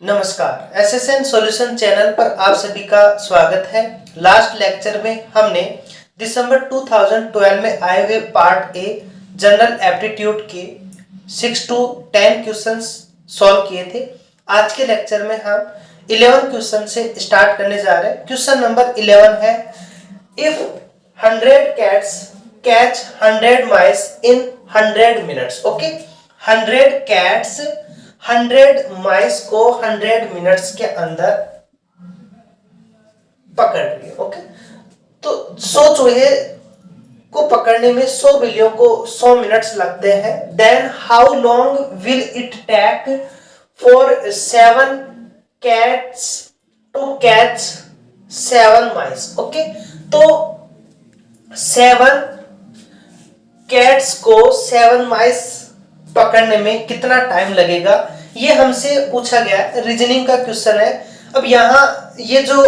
नमस्कार, SSN solution channel पर आप सभी का स्वागत है। लास्ट लेक्चर में हमने दिसंबर 2012 में आए हुए पार्ट ए जनरल एप्टीट्यूड के 6 to 10 क्वेश्चंस सॉल्व किए थे। आज के लेक्चर में हम 11 क्वेश्चन से स्टार्ट करने जा रहे हैं। क्वेश्चन नंबर 11 है, if 100 cats catch 100 mice in 100 minutes, okay 100 cats 100 माइस को 100 मिनट्स के अंदर पकड़ रही है। ओके, तो 100 चूहे को पकड़ने में 100 बिल्लियों को 100 मिनट्स लगते हैं। Then how long will it take for 7 cats to catch 7 mice. Okay, तो 7 कैट्स को 7 माइस पकड़ने में कितना टाइम लगेगा, ये हमसे पूछा गया है। रीजनिंग का क्वेश्चन है। अब यहाँ ये जो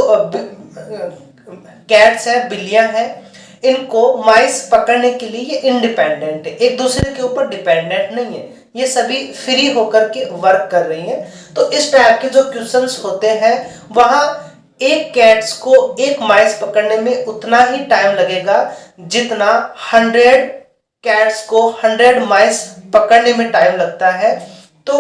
कैट्स है, बिल्लियां हैं, इनको माइस पकड़ने के लिए ये इंडिपेंडेंट है, एक दूसरे के ऊपर डिपेंडेंट नहीं है, ये सभी फ्री होकर के वर्क कर रही हैं। तो इस टाइप के जो क्वेश्चंस होते हैं वहां एक कैट्स को एक माइस पकड़ने में उतना ही टाइम लगेगा जितना 100 कैट्स को 100 माइस पकड़ने में टाइम लगता है। तो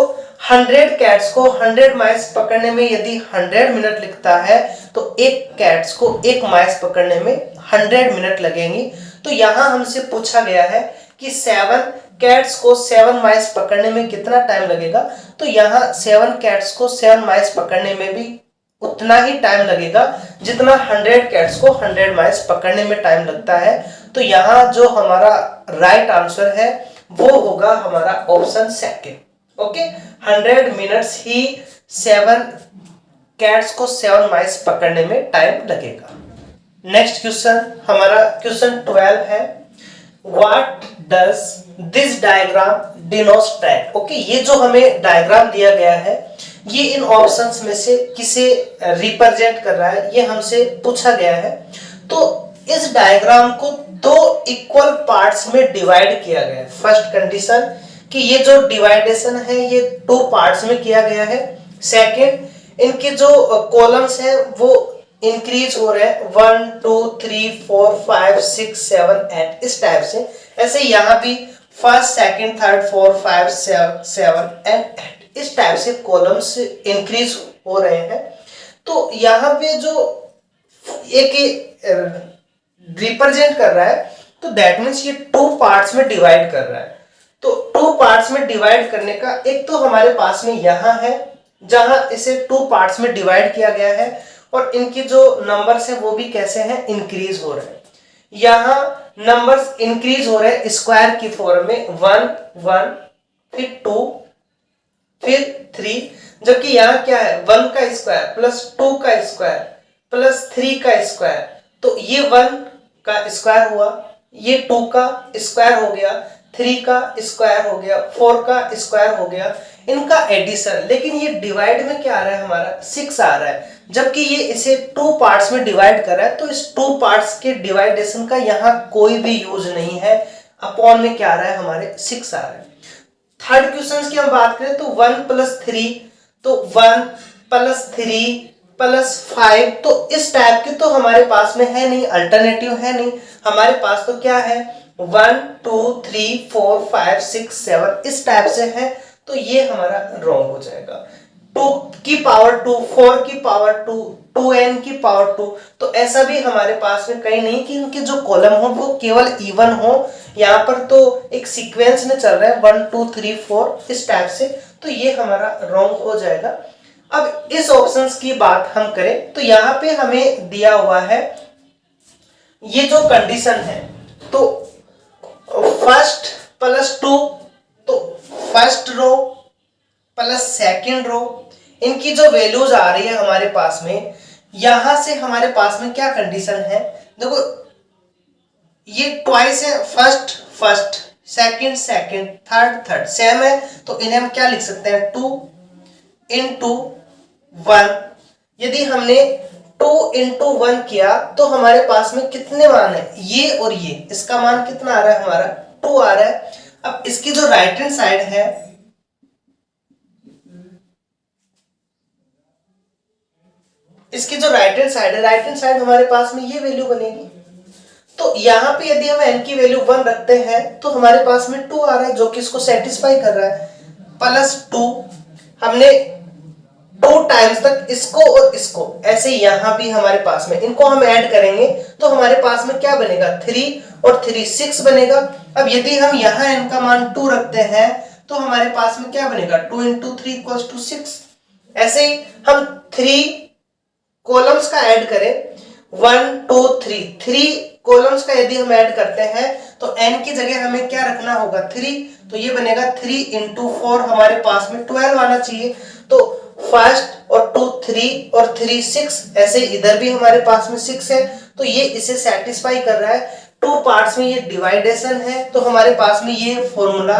100 कैट्स को 100 माइस पकड़ने में यदि 100 मिनट लगता है तो एक कैट्स को एक माइस पकड़ने में 100 मिनट लगेंगी। तो यहाँ हमसे पूछा गया है कि 7 कैट्स को 7 माइस पकड़ने में कितना टाइम लगेगा। तो यहाँ 7 कैट्स को 7 माइस पकड़ने में भी उतना ही टाइम लगेगा जितना 100 कैट्स को 100 माइस पकड़ने में टाइम लगता है। तो यहाँ जो हमारा राइट आंसर है वो होगा हमारा ऑप्शन सेकंड। ओके, 100 मिनट्स ही 7 कैट्स को 7 माइस पकड़ने में टाइम लगेगा। नेक्स्ट क्वेश्चन हमारा क्वेश्चन 12 है, what does this diagram demonstrate. Okay, ये जो हमें डायग्राम दिया गया है ये इन ऑप्शंस में से किसे रिप्रेजेंट कर रहा है, ये हमसे पूछा गया है। तो इस डायग्राम को 2 इक्वल पार्ट्स में डिवाइड किया गया है। फर्स्ट कंडीशन कि ये जो डिवाइडेशन है ये 2 पार्ट्स में किया गया है। सेकंड, इनके जो कॉलम्स हैं वो इंक्रीज हो रहे हैं 1 2 3 4 5 6 7 8 इस टाइप से। ऐसे यहाँ भी फर्स्ट सेकंड थर्ड 4 5 7 एंड 8 इस टाइप से कॉलम्स इंक्रीज हो रहे हैं। तो यहाँ पे जो एक रिप्रेजेंट कर रहा है तो दैट मीन्स ये 2 पार्ट्स में डिवाइड कर रहा है। तो 2 पार्ट्स में डिवाइड करने का एक तो हमारे पास में यहाँ है जहां इसे 2 पार्ट्स में डिवाइड किया गया है और इनके जो नंबर्स हैं वो भी कैसे हैं, इंक्रीज हो रहे हैं। यहाँ नंबर्स इंक्रीज हो रहे हैं स्क्वायर की फॉर्म में 1 1 फिर 2 फिर 3, जबकि यहाँ क्या है 1 का स्क्वायर प्लस 2 का स्क्वायर प्लस 3 का स्क्वायर। तो ये 1 का स्क्वायर हुआ, ये 2 का स्क्वायर हो गया, 3 का स्क्वायर हो गया, 4 का स्क्वायर हो गया, इनका एडिशन। लेकिन ये डिवाइड में क्या आ रहा है हमारा 6 आ रहा है, जबकि ये इसे 2 पार्ट्स में डिवाइड कर रहा है। तो इस 2 पार्ट्स के डिवाइडेशन का यहाँ कोई भी यूज नहीं है। अपॉन में क्या आ रहा है हमारे 6 आ रहा है। थर्ड क्वेश्चन की हम बात करें तो 1 + 3, तो 1 + 3 + 5, तो इस टाइप के तो हमारे पास में है नहीं, अल्टरनेटिव है नहीं। हमारे पास तो क्या है 1 2 3 4 5 6 7 इस टाइप से है। तो ये हमारा रॉन्ग हो जाएगा। 2 की पावर 2, 4 की पावर 2, 2n की पावर 2, तो ऐसा भी हमारे पास में कहीं नहीं कि इनके जो कॉलम हो वो केवल इवन हो। यहाँ पर तो एक सीक्वेंस में चल रहा है 1 2 3 4 इस टाइप से, तो ये हमारा रॉन्ग हो जाएगा। अब इस ऑप्शंस की बात हम करें तो यहाँ पे हमें दिया हुआ है ये जो कंडीशन है, तो फर्स्ट + 2, तो first row plus second row, इनकी जो वैल्यूज आ रही है हमारे पास में, यहां से हमारे पास में क्या कंडीशन है, देखो ये ट्वाइस है, first first second second third third same है। तो इन्हें हम क्या लिख सकते हैं 2 × 1। यदि हमने 2 × 1 किया तो हमारे पास में कितने मान है, ये और ये, इसका मान कितना आ रहा है हमारा 2 आ रहा है। अब इसकी जो राइट हैंड साइड है इसकी जो राइट हैंड साइड है, राइट हैंड साइड हमारे पास में ये वैल्यू बनेगी। तो यहाँ पे यदि हम n की वैल्यू 1 रखते हैं तो हमारे पास में 2 आ रहा है जो कि इसको सेटिस्फाई कर रहा है, प्लस 2 हमने 2 टाइम्स तक इसको और इसको, ऐसे यहाँ भी हमारे पास में इनको हम ऐड करेंगे तो हमारे पास में क्या बनेगा, 3 और 3 6 बनेगा। अब यदि हम यहाँ n का मान 2 रखते हैं तो हमारे पास में क्या बनेगा, 2 × 3 = 6। ऐसे ही हम 3 कॉलम्स का ऐड करें, 1 2 3 कॉलम्स का यदि हम ऐड करते हैं तो n की जगह हमें क्या रखना होगा, 3, तो ये बनेगा 3 × 4, हमारे पास में 12 आना चाहिए। तो फर्स्ट और 2 3 और 3 6, ऐसे इधर भी हमारे पास में 6 है, तो ये इसे सेटिस्फाई कर रहा है। 2 पार्ट्स में ये डिवाइडेशन है, तो हमारे पास में ये फॉर्मूला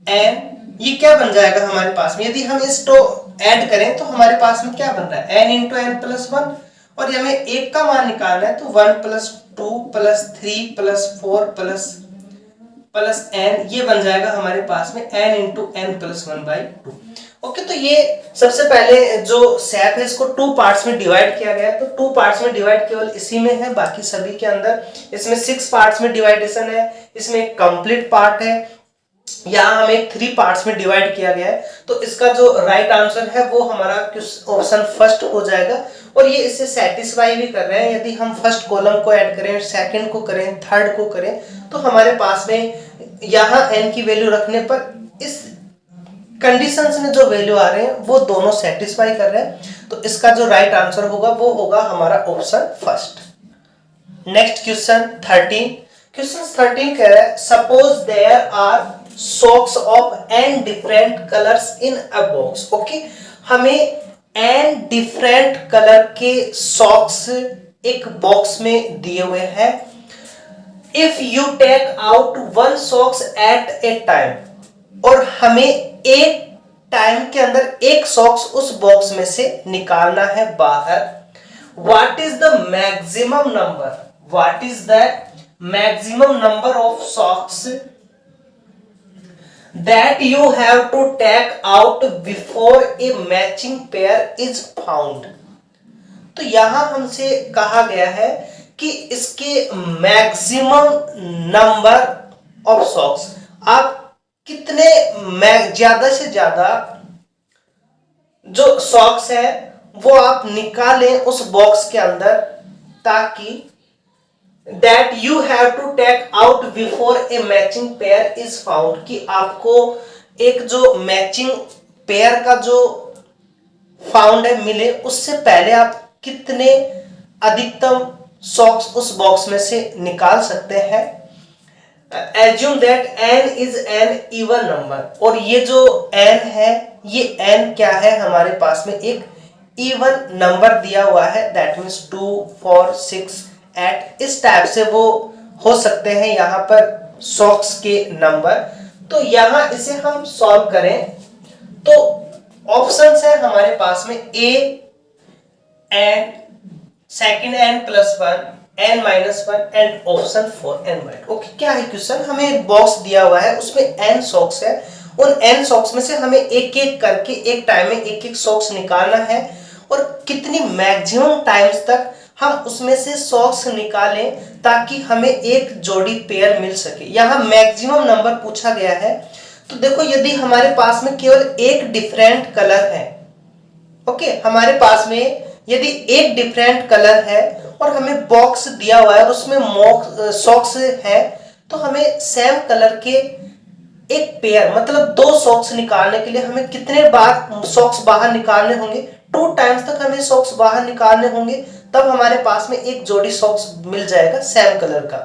n, ये क्या बन जाएगा हमारे पास में, यदि हम इसको ऐड करें तो हमारे पास में क्या बन रहा है, n × n + 1, और हमें एक का मान निकालना है तो 1 + 2 + 3 + 4 प्लस n, ये बन जाएगा हमारे पास में n × n + 1/2। ओके, तो ये सबसे पहले जो सेप है इसको 2 पार्ट्स में डिवाइड किया गया है। तो 2 पार्ट्स में डिवाइड केवल इसी में है, बाकी सभी के अंदर इसमें 6 पार्ट्स में डिवाइडेशन है, इसमें एक कंप्लीट पार्ट है, यहाँ हमें 3 पार्ट्स में डिवाइड किया गया है। तो इसका जो राइट आंसर है वो हमारा ऑप्शन फर्स्ट हो जाएगा, और ये इससे सेटिस्फाई भी कर रहे हैं। यदि हम फर्स्ट कॉलम को ऐड करें, सेकंड को करें, थर्ड को करें, तो हमारे पास में यहाँ n की वैल्यू रखने पर इस कंडीशंस में जो वैल्यू आ रहे हैं वो दोनों सेटिस्फाई कर रहे हैं। तो इसका जो राइट आंसर होगा वो होगा हमारा option first. Next question 13। Question 13 कह रहा है, suppose there are socks of n different colours in a box. Okay, हमें n डिफरेंट कलर के सॉक्स एक बॉक्स में दिए हुए हैं। If you take out 1 socks at a time, और हमें एक टाइम के अंदर एक सॉक्स उस बॉक्स में से निकालना है बाहर। What is the maximum number, what is the maximum number of socks that you have to take out before a matching pair is found। तो यहां हमसे कहा गया है कि इसके मैक्सिमम नंबर ऑफ सॉक्स, आप कितने ज्यादा से ज्यादा जो सॉक्स है वो आप निकालें उस बॉक्स के अंदर, ताकि that you have to take out before a matching pair is found, कि आपको एक जो मैचिंग पेयर का जो फाउंड है मिले, उससे पहले आप कितने अधिकतम सॉक्स उस बॉक्स में से निकाल सकते हैं। Assume that n is an even number, और ये जो n है, ये n क्या है, हमारे पास में एक इवन नंबर दिया हुआ है, दैट मीन्स 2 4 6 8, इस टाइप से वो हो सकते हैं यहाँ पर सॉक्स के नंबर। तो यहाँ इसे हम सॉल्व करें तो ऑप्शंस है हमारे पास में a and second n + 1 n - 1 and option 4 n/2। Okay, क्या है क्वेश्चन, हमें एक बॉक्स दिया हुआ है, उसमें n सॉक्स है, उन n सॉक्स में से हमें एक एक करके एक टाइम में एक एक सॉक्स निकालना है, और कितनी मैक्सिमम टाइम्स तक हम उसमें से सॉक्स निकालें ताकि हमें एक जोड़ी पेयर मिल सके। यहाँ मैक्सिमम नंबर पूछा गया है। तो देखो, यदि हमारे पास में केवल एक डिफरेंट कलर है, ओके, हमारे पास में यदि एक डिफरेंट कलर है और हमें बॉक्स दिया हुआ है और उसमें सॉक्स है, तो हमें सेम कलर के एक पेयर, मतलब 2 सॉक्स निकालने के लिए हमें कितने बार सॉक्स बाहर निकालने होंगे, 2 टाइम्स तक हमें सॉक्स बाहर निकालने होंगे, तब हमारे पास में एक जोड़ी सॉक्स मिल जाएगा सेम कलर का।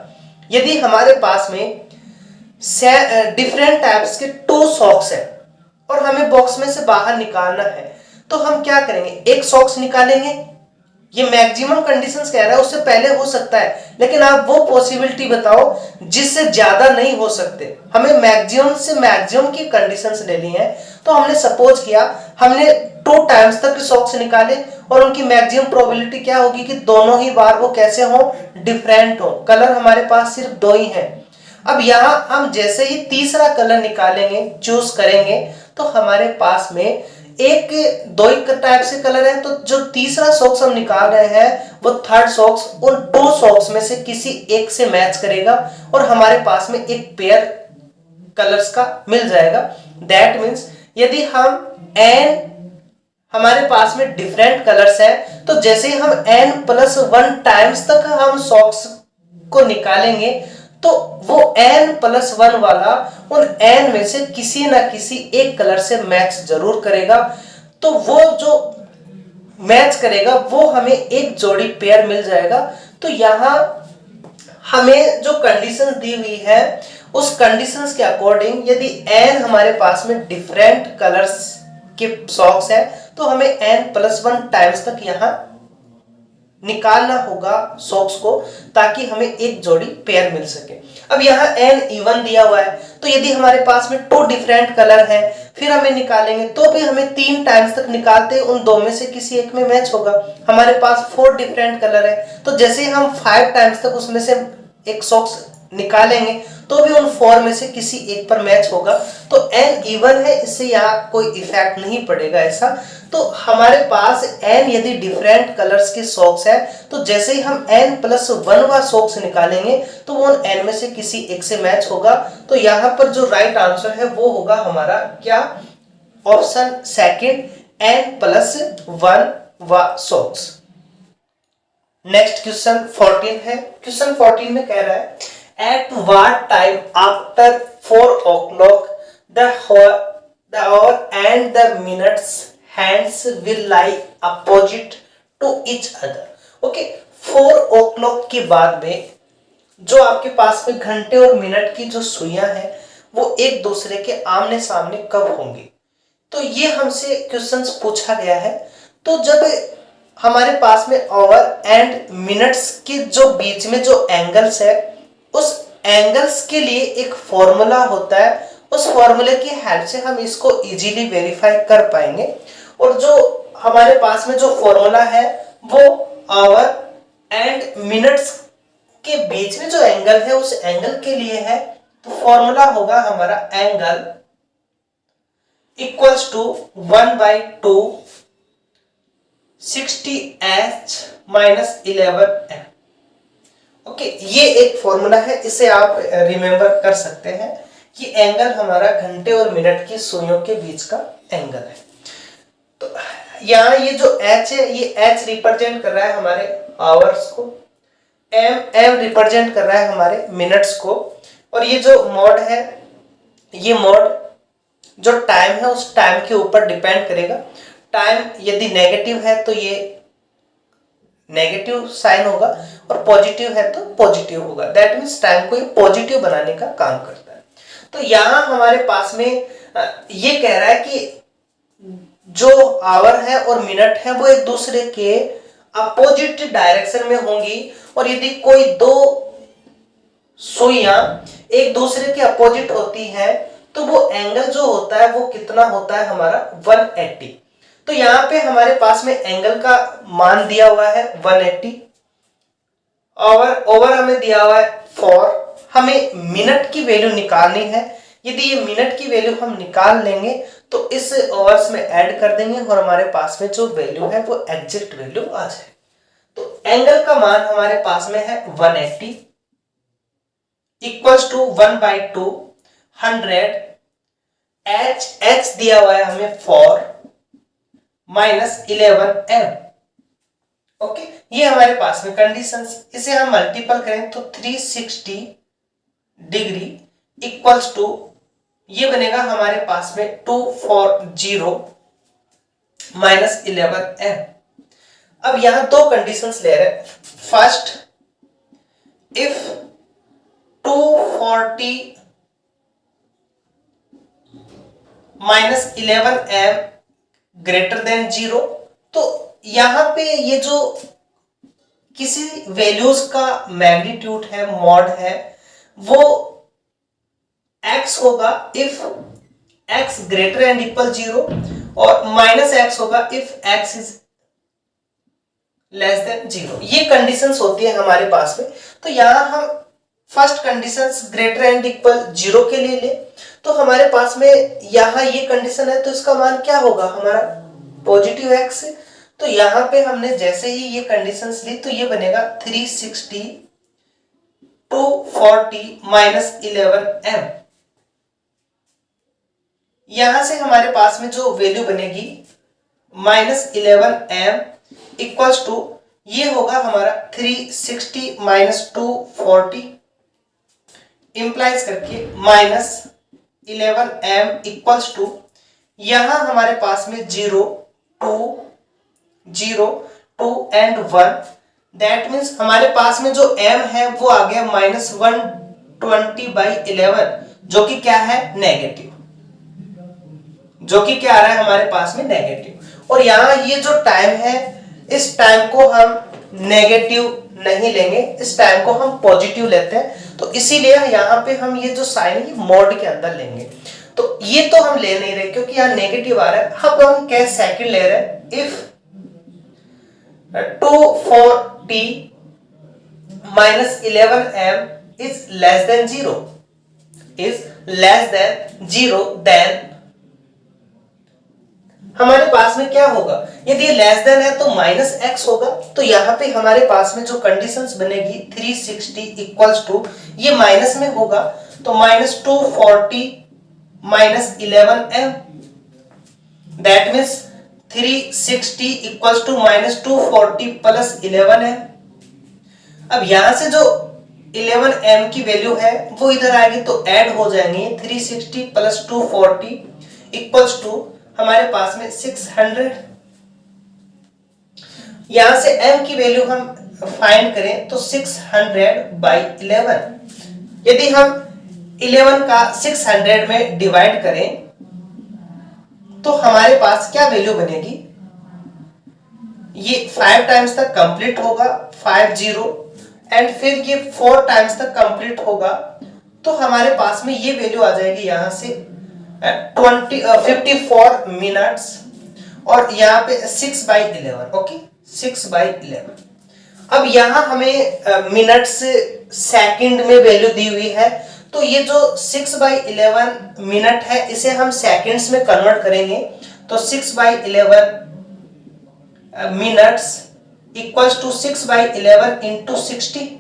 यदि हमारे पास में डिफरेंट टाइप्स के 2 सॉक्स है और हमें बॉक्स में से बाहर निकालना है, तो हम क्या करेंगे, एक सॉक्स निकालेंगे। ये मैक्सिमम कंडीशंस कह रहा है, उससे पहले हो सकता है, लेकिन आप वो पॉसिबिलिटी बताओ जिससे ज्यादा नहीं हो सकते। हमें मैक्सिमम से मैक्सिमम की कंडीशंस लेनी है। तो हमने सपोज किया, हमने 2 टाइम्स तक सॉक्स निकाले और उनकी मैक्सिमम प्रोबेबिलिटी क्या होगी कि दोनों ही बार वो कैसे हो, डिफरेंट हो। कलर हमारे पास सिर्फ 2 ही है। अब यहाँ हम जैसे ही तीसरा कलर निकालेंगे, चूज करेंगे, तो हमारे पास में एक दो ही टाइप से कलर है, तो जो तीसरा सॉक्स हम निकाल रहे हैं वो थर्ड सॉक्स उन दो सॉक्स में से किसी एक से मैच करेगा और हमारे पास में एक पेयर कलर्स का मिल जाएगा। दैट मीन्स यदि हम n हमारे पास में डिफरेंट कलर्स हैं, तो जैसे ही हम n+1 टाइम्स तक हम सॉक्स को निकालेंगे तो वो n+1 वाला उन n में से किसी ना किसी एक कलर से मैच जरूर करेगा। तो वो जो मैच करेगा वो हमें एक जोड़ी पेयर मिल जाएगा। तो यहां हमें जो कंडीशंस दी हुई है उस कंडीशंस के अकॉर्डिंग यदि n हमारे पास में डिफरेंट कलर्स के सॉक्स है तो हमें n+1 टाइम्स तक यहां निकालना होगा सॉक्स को, ताकि हमें एक जोड़ी पेयर मिल सके। अब यहाँ n इवन दिया हुआ है, तो यदि हमारे पास में 2 डिफरेंट कलर हैं फिर हमें निकालेंगे तो भी हमें 3 टाइम्स तक निकालते उन दो में से किसी एक में मैच होगा। हमारे पास 4 डिफरेंट कलर है, तो जैसे हम 5 टाइम्स तक उसमें से एक सॉक्स निकालेंगे तो भी उन 4 में से किसी एक पर मैच होगा। तो n इवन है, इससे यहाँ कोई इफेक्ट नहीं पड़ेगा ऐसा। तो हमारे पास n यदि डिफरेंट कलर्स के सॉक्स है तो जैसे ही हम n+1 वा सॉक्स निकालेंगे तो वो उन n में से किसी एक से मैच होगा। तो यहाँ पर जो राइट आंसर है वो होगा हमारा क्या, ऑप्शन सेकंड, n+1 वा सॉक्स। नेक्स्ट क्वेश्चन 14 है। क्वेश्चन 14 में कह रहा है at what time after 4 o'clock the hour and the minutes hands will lie opposite to each other। Okay, 4 o'clock के बाद में जो आपके पास में घंटे और मिनट की जो सुइयां हैं वो एक दूसरे के आमने सामने कब होंगी। तो ये हमसे क्वेश्चंस पूछा गया है। तो जब हमारे पास में आवर एंड मिनट्स के जो बीच में जो एंगल्स है उस एंगल्स के लिए एक फॉर्मूला होता है, उस फॉर्मूले की हेल्प से हम इसको इजीली वेरीफाई कर पाएंगे। और जो हमारे पास में जो फॉर्मूला है वो आवर एंड मिनट्स के बीच में जो एंगल है उस एंगल के लिए है। तो फॉर्मूला होगा हमारा angle equals to 1/2 60h - 11m। Okay, ये एक फॉर्मूला है, इसे आप रिमेंबर कर सकते हैं कि एंगल हमारा घंटे और मिनट की सुइयों के बीच का एंगल है। तो यहाँ ये जो h है ये h रिप्रेजेंट कर रहा है हमारे आवर्स को, m रिप्रेजेंट कर रहा है हमारे मिनट्स को, और ये जो मोड है ये मोड जो टाइम है उस टाइम के ऊपर डिपेंड करेगा। टाइम यदि नेगेटिव है तो ये नेगेटिव साइन होगा और पॉजिटिव है तो पॉजिटिव होगा। दैट मीन्स टाइम को ये पॉजिटिव बनाने का काम करता है। तो यहाँ हमारे पास में ये कह रहा है कि जो आवर है और मिनट है वो एक दूसरे के अपोजिट डायरेक्शन में होंगी, और यदि कोई दो सुइयां एक दूसरे के अपोजिट होती हैं तो वो एंगल जो होता है वो कितना होता है हमारा 180। तो यहाँ पे हमारे पास में एंगल का मान दिया हुआ है 180, ओवर हमें दिया हुआ है 4। हमें मिनट की वैल्यू निकालनी है। यदि ये मिनट की वैल्यू हम निकाल लेंगे तो इस ओवर्स में ऐड कर देंगे और हमारे पास में जो वैल्यू है वो एग्जैक्ट वैल्यू आ जाए। तो एंगल का मान हमारे पास में है 180 इक्वल्स टू 1/2 100। h दिया हुआ है हमें 4 - 11m। ओके, ये हमारे पास में कंडीशंस। इसे हम मल्टीपल करें तो 360 डिग्री इक्वल्स टू ये बनेगा हमारे पास में 240 - 11m। अब यहां दो कंडीशंस ले रहे हैं। First, if 240 - 11m greater than 0, तो यहां पे ये जो किसी वैल्यूज का मैग्नीट्यूड है, मॉड है, वो x होगा if x greater and equal 0 और -x होगा if x is less than 0। ये कंडीशंस होती है हमारे पास में। तो यहां हम first condition greater and equal 0 के लिए ले, तो हमारे पास में यहाँ ये कंडीशन है, तो इसका मान क्या होगा हमारा पॉजिटिव x। तो यहाँ पे हमने जैसे ही ये कंडीशंस ली तो ये बनेगा 360 240 माइनस 11m। यहां से हमारे पास में जो वैल्यू बनेगी माइनस 11m इक्वल्स टू ये होगा हमारा 360 माइनस 240 इंप्लाइज करके माइनस 11m इक्वल्स टू यहां हमारे पास में 0 2 0 2 एंड 1। दैट मीन्स हमारे पास में जो m है वो आ गया माइनस 120/11, जो कि क्या है नेगेटिव, जो कि क्या आ रहा है हमारे पास में नेगेटिव। और यहाँ ये जो टाइम है इस टाइम को हम नेगेटिव नहीं लेंगे, इस टाइम को हम पॉजिटिव लेते हैं। तो इसीलिए यहाँ पे हम ये जो साइन है मोड के अंदर लेंगे। तो ये तो हम ले नहीं रहे क्योंकि यहाँ नेगेटिव आ रहा है। अब हम क्या सेकंड ले रहे हैं, if 240 minus 11m is less than 0, then हमारे पास में क्या होगा, यदि ये लेस देन है तो माइनस x होगा। तो यहाँ पे हमारे पास में जो कंडीशंस बनेगी 360 इक्वल्स टू ये माइनस में होगा, तो minus 240 minus 11m, that means 360 equals to minus 240 plus 11m। अब यहां से जो 11m की वैल्यू है वो इधर आएगी तो ऐड हो जाएंगे 360 प्लस 240 इक्वल्स टू हमारे पास में 600। यहां से m की वैल्यू हम फाइंड करें तो 600/11। यदि हम 11 का 600 में डिवाइड करें तो हमारे पास क्या वैल्यू बनेगी, ये 5 टाइम्स तक कंप्लीट होगा 50 एंड फिर ये 4 टाइम्स तक कंप्लीट होगा, तो हमारे पास में ये वैल्यू आ जाएगी यहां से 54 मिनट्स और यहाँ पे 6/11। ओके 6/11। अब यहाँ हमें मिनट्स सेकंड में वैल्यू दी हुई है, तो ये जो 6/11 मिनट है इसे हम सेकंड्स में कन्वर्ट करेंगे, तो 6/11 minutes equals to 6/11 into 60।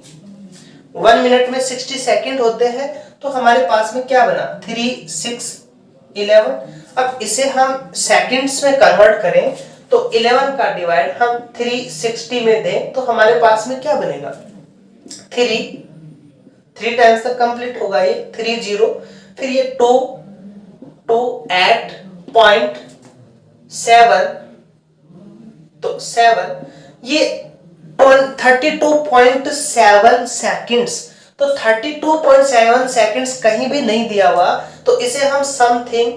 1 minute में 60 सेकंड होते हैं, तो हमारे पास में क्या बना 3 6 11। अब इसे हम सेकंड्स में कन्वर्ट करें तो 11 का डिवाइड हम 360 में दें तो हमारे पास में क्या बनेगा 3 टाइम्स तक कंप्लीट होगा ये 30, फिर ये 2 8.7 तो 7 ये 32.7 सेकंड्स। तो 32.7 सेकंड्स कहीं भी नहीं दिया हुआ, तो इसे हम समथिंग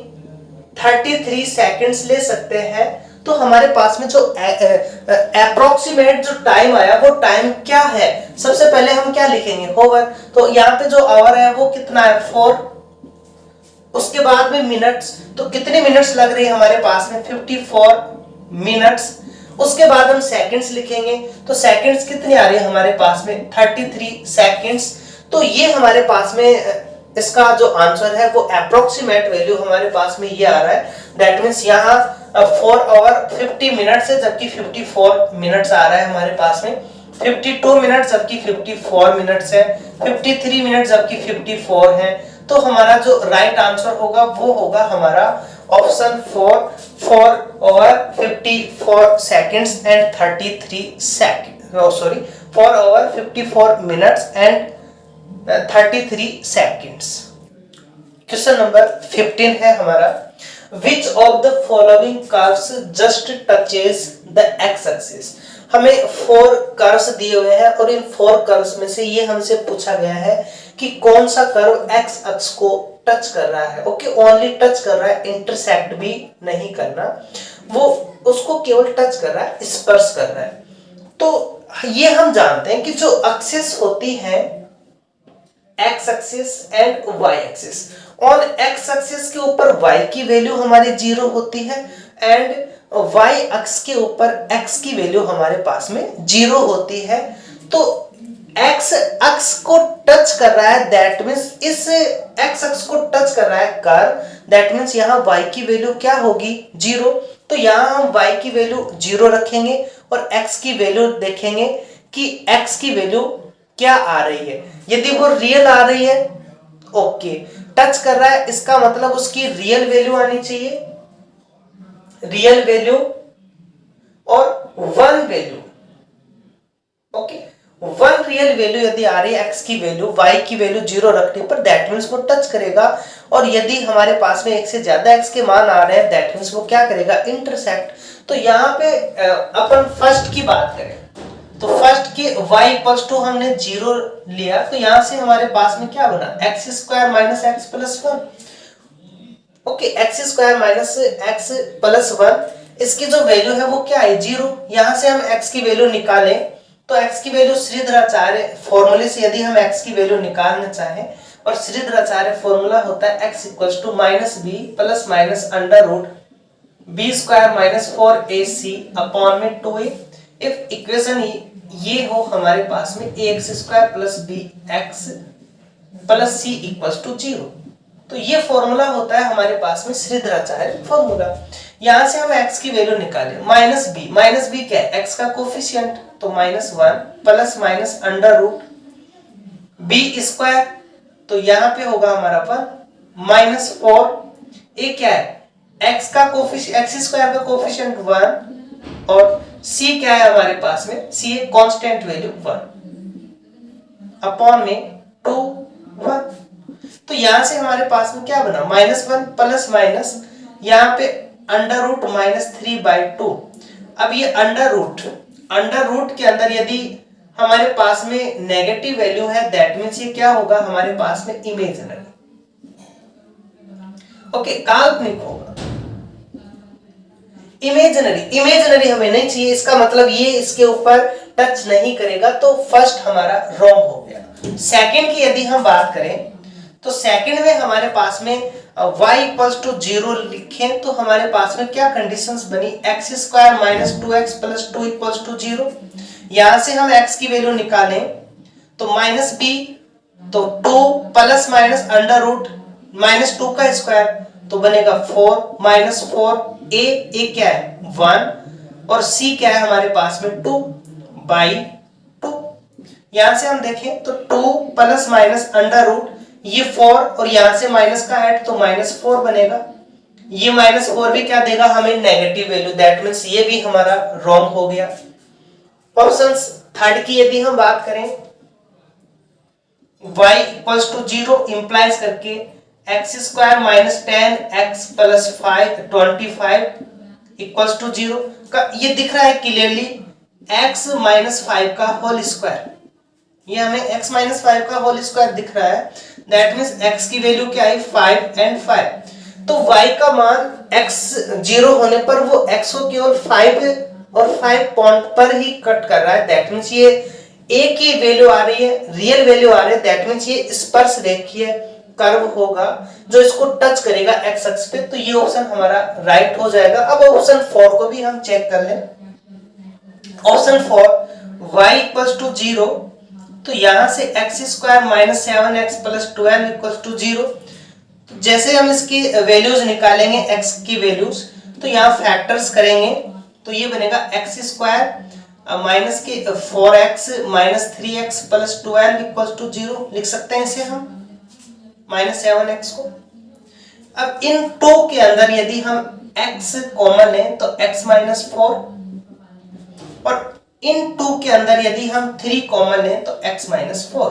33 सेकंड्स ले सकते हैं। तो हमारे पास में जो अप्रोक्सीमेट जो टाइम आया वो टाइम क्या है, सबसे पहले हम क्या लिखेंगे होवर। तो यहाँ पे जो आवर है वो कितना है 4, उसके बाद में मिनट्स, तो कितने मिनट्स लग रही है हमारे पास में 54 मिनट्स। उसके बाद हम सेकंड्स लिखेंगे, तो सेकंड्स कितनी आ रही है हमारे पास में 33 सेकंड्स। तो ये हमारे पास में इसका जो आंसर है वो अप्रोक्सीमेट वैल्यू हमारे पास में ये आ रहा है। दैट मींस यहाँ 4 आवर 50 मिनट्स है जबकि 54 मिनट्स आ रहा है हमारे पास में, 52 मिनट्स जबकि 54 मिनट्स है, 53 मिनट्स जबकि 54 है। तो हमारा जो राइट आंसर होगा वो होगा हमारा option 4 hour 54 seconds and 33 second, sorry 4 hour 54 minutes and 33 seconds. Question number 15 है हमारा, Which of the following curves just touches the x-axis? हमें 4 कर्व्स दिए हुए हैं और इन 4 कर्व्स में से ये हमसे पूछा गया है कि कौन सा कर्व x अक्ष को टच कर रहा है। ओके ओनली टच कर रहा है, इंटरसेक्ट भी नहीं करना, वो उसको केवल टच कर रहा है, स्पर्श कर रहा है। तो ये हम जानते हैं कि जो एक्सिस होती है x axis and y axis, on x axis के ऊपर y की वैल्यू हमारी 0 होती है एंड y अक्ष के ऊपर x की वैल्यू हमारे पास में 0 होती है। तो एक्स अक्ष को टच कर रहा है, दैट मीन्स इस एक्स अक्ष को टच कर रहा है कर्व, दैट मीन्स यहाँ y की वैल्यू क्या होगी 0। तो यहाँ हम y की वैल्यू 0 रखेंगे और x की वैल्यू देखेंगे कि x की वैल्यू क्या आ रही है। यदि वो रियल आ रही है, ओके, टच कर रहा है, इसका मतलब उसकी रियल वैल्यू आनी चाहिए, रियल वैल्यू और 1 वैल्यू, ओके, 1 रियल वैल्यू यदि आ रही है x की वैल्यू, y की वैल्यू 0 रखने पर, दैट मीन्स वो टच करेगा। और यदि हमारे पास में एक से ज्यादा x के मान आ रहे हैं, दैट मीन्स वो क्या करेगा, इंटरसेक्ट। तो यहाँ पे अपन फर्स्ट की बात करें तो फर्स्ट के y इक्वल्स टू हमने 0 लिया, तो यहां से हमारे पास में क्या बना, x square minus x plus 1, okay, x square minus x plus 1, इसकी जो वैल्यू है वो क्या है 0। यहां से हम x की वैल्यू निकालें तो x की वैल्यू श्रीधराचार्य फॉर्मूले से यदि हम x की वैल्यू निकालना चाहें, और श्रीधराचार्य फॉर्मूला होता है x equals to minus B plus minus under root B square minus 4ac upon में 2a। इफ इक्वेशन ये हो हमारे पास में ax square plus B X plus C equals to 0, तो ये फॉर्मूला होता है हमारे पास में श्रीधराचार्य फॉर्मूला। यहां से हम x की वैल्यू निकालें, माइनस बी क्या है, x का कोफिशिएंट, तो -1 plus minus under root B square, तो यहां पे होगा हमारा पर -4, ये क्या है, x का कोफिशिएंट, एक्स स्क्वायर का कोफिशिएंट 1 और c क्या है हमारे पास में, c एक कांस्टेंट वैल्यू 1 अपॉन में 2 1। तो यहां से हमारे पास में क्या बना, -1 प्लस माइनस यहां पे अंडर रूट -3/2। अब ये अंडर रूट के अंदर यदि हमारे पास में नेगेटिव वैल्यू है, दैट मींस ये क्या होगा हमारे पास में इमेजिनरी, ओके, काल्पनिक होगा। इमेजिनरी हमें नहीं चाहिए, इसका मतलब ये इसके ऊपर टच नहीं करेगा, तो फर्स्ट हमारा रॉन्ग हो गया। सेकंड की यदि हम बात करें तो सेकंड में हमारे पास में y इक्वल्स टू 0 लिखें तो हमारे पास में क्या कंडीशंस बनी, X square minus 2x plus 2 equals to 0। यहां से हम x की वैल्यू निकालें तो माइनस b, तो 2 प्लस माइनस अंडर रूट -2 का स्क्वायर, तो बनेगा 4 -4, a क्या है 1 और c क्या है हमारे पास में 2/2। यहां से हम देखें तो 2 प्लस माइनस अंडर रूट ये 4 और यहां से माइनस का ऐड, तो -4 बनेगा। ये -4 भी क्या देगा हमें, नेगेटिव वैल्यू, दैट मींस ये भी हमारा रॉन्ग हो गया। ऑप्शंस थर्ड की यदि हम बात करें, y इक्वल्स टू 0 इंप्लाइज करके X square minus 10x plus 25 equals to 0 का ये दिख रहा है क्लियरली, x माइनस 5 का होल स्क्वायर, ये हमें x माइनस 5 का होल स्क्वायर दिख रहा है, दैट मींस x की वैल्यू क्या है 5 and 5, तो y का मान x 0 होने पर वो x को केवल 5 और 5 पॉइंट पर ही कट कर रहा है, दैट मींस ये a की वैल्यू आ रही है, रियल वैल्यू आ रही है, दैट मींस ये स्पर्श रेखीय कर्व होगा जो इसको टच करेगा x अक्ष पे, तो ये ऑप्शन हमारा राइट हो जाएगा। अब ऑप्शन 4 को भी हम चेक कर लें। ऑप्शन 4 y इक्वल्स टू 0, तो यहां से X square minus 7x plus 12 equals to 0, तो जैसे हम इसकी वैल्यूज निकालेंगे x की वैल्यूज, तो यहाँ फैक्टर्स करेंगे तो ये बनेगा एक्स स्क्वायर माइनस के 4x minus 3x plus 12 equals to 0 लिख सकते हैं इसे हम, -7x को। अब इन 2 के अंदर यदि हम x कॉमन लें तो x माइनस 4, और इन 2 के अंदर यदि हम 3 कॉमन लें तो x माइनस 4।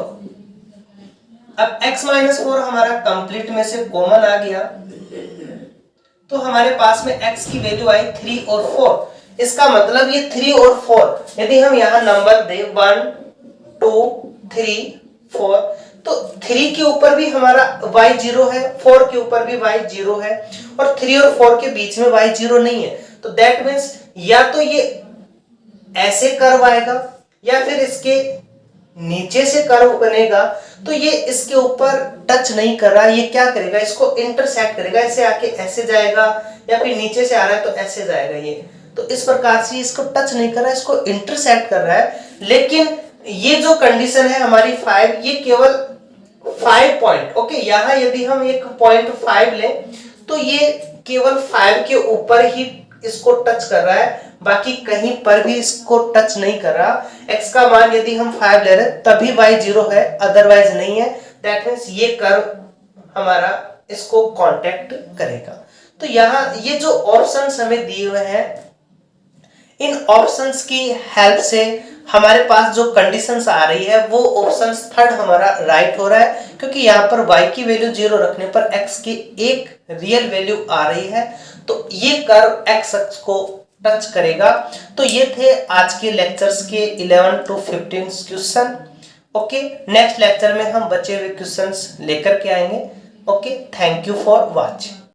अब x माइनस 4 हमारा कंप्लीट में से कॉमन आ गया, तो हमारे पास में x की वैल्यू आई 3 और 4। इसका मतलब ये 3 और 4 यदि हम यहाँ नंबर दे 1 2 3 4, तो 3 के ऊपर भी हमारा y 0 है, 4 के ऊपर भी y 0 है, और 3 और 4 के बीच में y 0 नहीं है, तो दैट मीन्स या तो ये ऐसे कर्व आएगा या फिर इसके नीचे से कर्व बनेगा, तो ये इसके ऊपर टच नहीं कर रहा, ये क्या करेगा इसको इंटरसेक्ट करेगा, ऐसे आके ऐसे जाएगा, या फिर नीचे से आ रहा है तो ऐसे जाएगा ये, तो इस प्रकार से इसको टच नहीं कर रहा है, इसको इंटरसेक्ट कर रहा है। लेकिन ये जो कंडीशन है हमारी 5, ये केवल 5 पॉइंट, ओके, यहाँ यदि हम एक पॉइंट 5 लें तो ये केवल 5 के ऊपर ही इसको टच कर रहा है, बाकी कहीं पर भी इसको टच नहीं कर रहा। x का मान यदि हम 5 ले रहे तभी y 0 है, अदरवाइज नहीं है। दैट मीन्स ये कर्व हमारा इसको कांटेक्ट करेगा। तो यहाँ ये जो ऑप्शंस हमें दिए हुए हैं, इन ऑप्शंस की हेल्प से हमारे पास जो कंडीशंस आ रही है वो ऑप्शंस थर्ड हमारा राइट हो रहा है, क्योंकि यहाँ पर y की वैल्यू 0 रखने पर x की एक रियल वैल्यू आ रही है, तो ये कर्व x अक्ष को टच करेगा। तो ये थे आज के लेक्चर्स के 11 to 15 question. Okay, next lecture में हम बचे हुए क्वेश्चंस लेकर के आएंगे। Okay, thank you for watching.